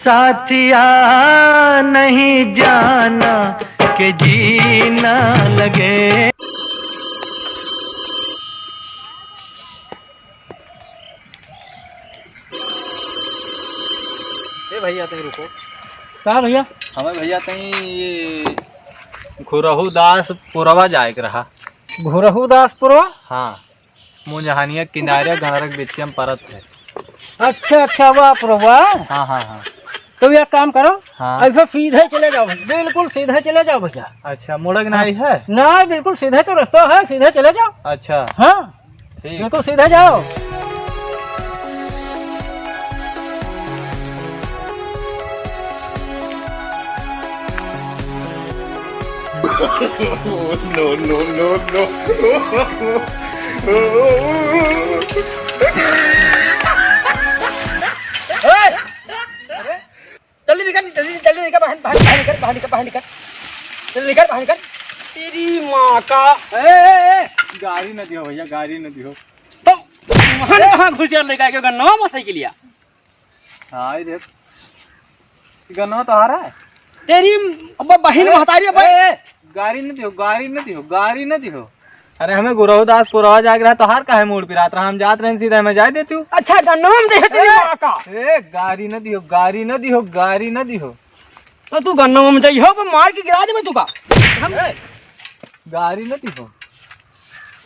साथिया नहीं जाना कि जीना लगे। भैया तई रुको। कहा भैया? हमें भैया तई ये घुरहू दास पुरवा जाए के रहा। घुरहू दासपुरवा? हाँ, मुंजहानिया किनारे गणरक बिचम परत है। अच्छा वाह पुरवा। हाँ हाँ हाँ। तो एक काम करो, हाँ। ऐसे सीधे चले जाओ, बिल्कुल सीधे चले जाओ भैया। अच्छा, मुड़क नहीं है? ना, बिल्कुल सीधे तो रास्ता है, सीधे चले जाओ। अच्छा हाँ ठीक, बिल्कुल सीधे जाओ। जल्दी निकल, जल्दी निकल, बाहर निकल, जल्दी निकल, बाहर निकल। तेरी माँ का गाड़ी न दियो भैया, गाड़ी न दियो। तो कहाँ घुसियार लेकर आके गन्नवा में साइकिल लिया? हाँ इधर गन्ना तो आ रहा है। तेरी बहन महतारी गाड़ी न दियो, गाड़ी न दियो, गाड़ी न दियो। अरे हमें गुरहू दास पुरवा जाग रहा तो हार का है मोड़ पिरात रहा, हम जात रहे सीधा मैं जा देती हूँ। अच्छा गन्नवा में देखे तेरी माँ का। गाड़ी न दियो, गाड़ी न दियो, गाड़ी न दियो। तो तू गन्नवा में जाइयो, पर मार के गिरा दे मैं तुका। गाड़ी न दियो,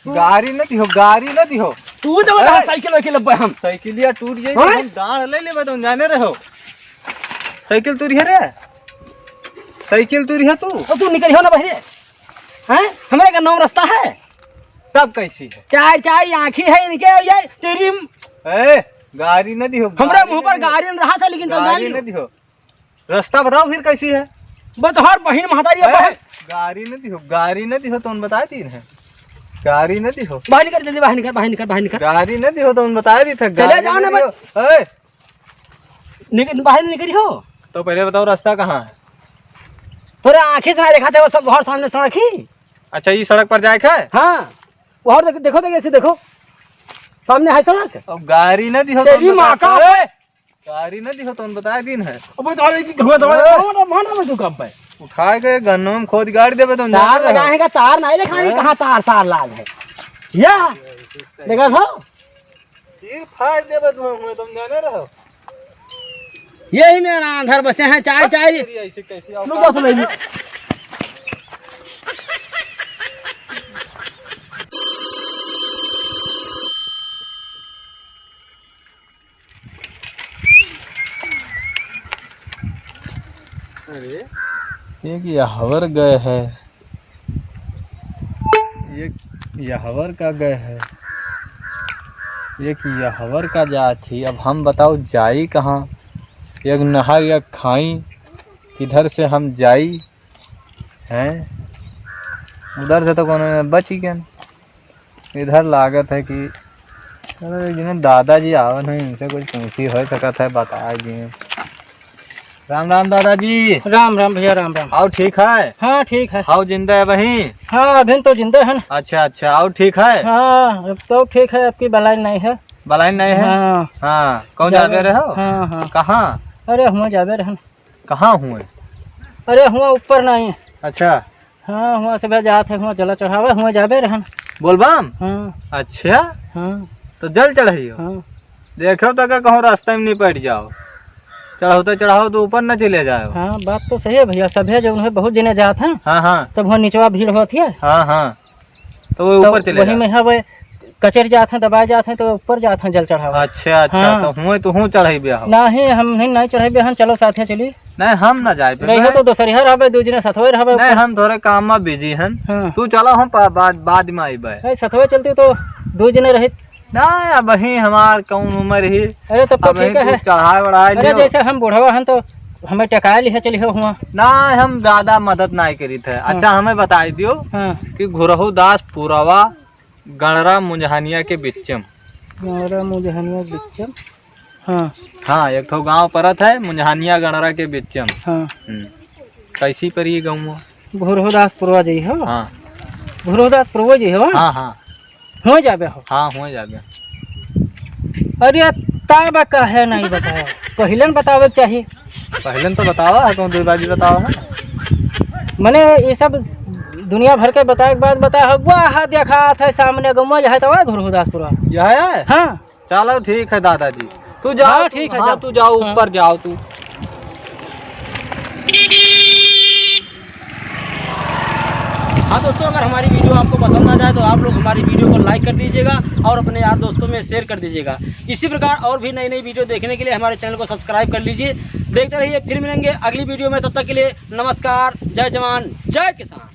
गाड़ी न दियो, गाड़ी न दियो। तू जब साइकिल वाइकिल लब्बे हम साइकिलिया टूट जाई तो हम डांड ले लेबे, तुम जाने रहो। साइकिल तुरी है रे, साइकिल तुरी है तू। तो तू निकलियो ना बहरे, हैं? हमारे गन्नवा में रास्ता है। तब कैसी है? चाय चाय आँखी है इनके, ये तेरी गाड़ी न दियो। हमारे मुंह पर गाड़ी न रहा था, लेकिन तो गाड़ी न दियो। रास्ता बताओ फिर कैसी है? बतहर बहन महतारी गाड़ी न दियो, गाड़ी न दियो तो बता दी है। गाड़ी न दियो, बाहर निकल, जल्दी बाहर निकल, बाहर निकल, बाहर निकल। गाड़ी न दियो तो बता दी था। चले जाओ ना निकल, बाहर निकली हो। तो पहले बताओ रास्ता कहाँ है? थोड़ा आँखें से देखा थे वो सब, घर सामने सड़क ही। अच्छा, ये सड़क पर जाए है? हाँ और देखो देखो ऐसे देखो, सामने है सड़क। अब गाड़ी न दियो तेरी माँ का। गाड़ी न दियो तो बता दिन है। उठा के गन्नों में खोद गाड़ी देवे तुम। तार लगाएगा, तार नहीं दिखानी, कहाँ तार तार लाग है या देखा था। सिर फाड़ देवे तुम जाने रहो। यही मेरा अंधर बसे हैं। चाय चाय ऐसे कैसी अरे एक यहवर गए है, एक यहवर का गए है, एक यहवर का जा थी। अब हम बताओ जाई कहाँ? एक नहा या खाई, किधर से हम जाई हैं? उधर से तो कौन बच ही गया। इधर लागत है कि जिन्हें दादाजी आवन है, इनसे कुछ पूछी हो सकता है, बता दिए। राम राम दादाजी। राम राम भैया, राम राम। आओ ठीक है? हाँ ठीक है। आओ जिंदा है वही? हाँ अभी तो जिंदा है। अच्छा अच्छा, आओ ठीक है? हाँ अब तो ठीक है, आपकी बलाई नहीं है। बलाई नहीं है? हाँ हाँ। कौन जाबे रहे हो? हाँ हाँ। कहाँ? अरे हुआ जाबे रहन। कहाँ हुए? अरे हुआ ऊपर नहीं। अच्छा। हाँ हुआ से जात है, हुआ जला चढ़ावा, हुआ जाबे रहन। बोलबम? हाँ। अच्छा हाँ तो जल चढ़ाइयो। हाँ। देखो तो क्या कहूँ, रास्ते में नहीं पड़ जाओ। चढ़ाओ चढ़ाओ तो ऊपर न चले जाओ। हाँ बात तो सही है भैया, सभी जो उन्हें बहुत जने जात हैं। हाँ हाँ। तब वहाँ नीचवा भीड़ होती है। हाँ हाँ, तो वो ऊपर चले वही में है, वो कचर जाते हैं, दबाए जाते हैं, तो ऊपर जाते हैं जल चढ़ावा। अच्छा अच्छा। हाँ। तो हुए तो हूँ चढ़ाई ब्याह? नहीं हम नहीं चढ़े हम, चलो साथ चली। नहीं हम ना जाए रही तो दोसरिया रहे, दूसरे सतवे रहे। नहीं हम थोड़े काम में बिजी हैं। हाँ। तू चलो, हम बाद में आइबे। सतवे चलती तो दो जने रहे ना। अब ही हमार कौन उम्र ही। अरे तब तो ठीक है। चढ़ाए बढ़ाए अरे जैसे हम बुढ़वा हैं तो हमें टकाया लिखे चली हो हुआ ना, हम ज्यादा मदद नहीं करी थे। अच्छा हमें बताई दियो कि घुरहू दास पुरवा गणरा मुंजहानिया के बिचम। गणरा मुंजहानिया बिचम? हाँ हाँ, एक तो गांव परत है मुंजहानिया गणरा के बिचम। हाँ। कैसी पर ये गाँव? घुरहू दास पुरवा जी हो? हाँ घुरहू दास पुरवा जी हो? हाँ हाँ हो जाबे हो? हाँ हो जाबे। अरे ताबा का है नहीं बताया। पहले न बतावे के चाहिए। पहले तो बतावा है, कौन दूरबाजी बतावा है। मैंने ये सब दुनिया भर के बताए के बाद बताया हुआ देखा था सामने गम्मा है तो घुरदासपुरा। यह है। हाँ चलो ठीक है दादाजी, तू जाओ। हाँ, ठीक है, हाँ जाओ। तू जाओ, हाँ। ऊपर जाओ तू। हाँ दोस्तों, अगर हमारी वीडियो आपको पसंद आ जाए तो आप लोग हमारी वीडियो को लाइक कर दीजिएगा और अपने यार दोस्तों में शेयर कर दीजिएगा। इसी प्रकार और भी नई नई वीडियो देखने के लिए हमारे चैनल को सब्सक्राइब कर लीजिए। देखते रहिए, फिर मिलेंगे अगली वीडियो में। तब तक के लिए नमस्कार, जय जवान जय किसान।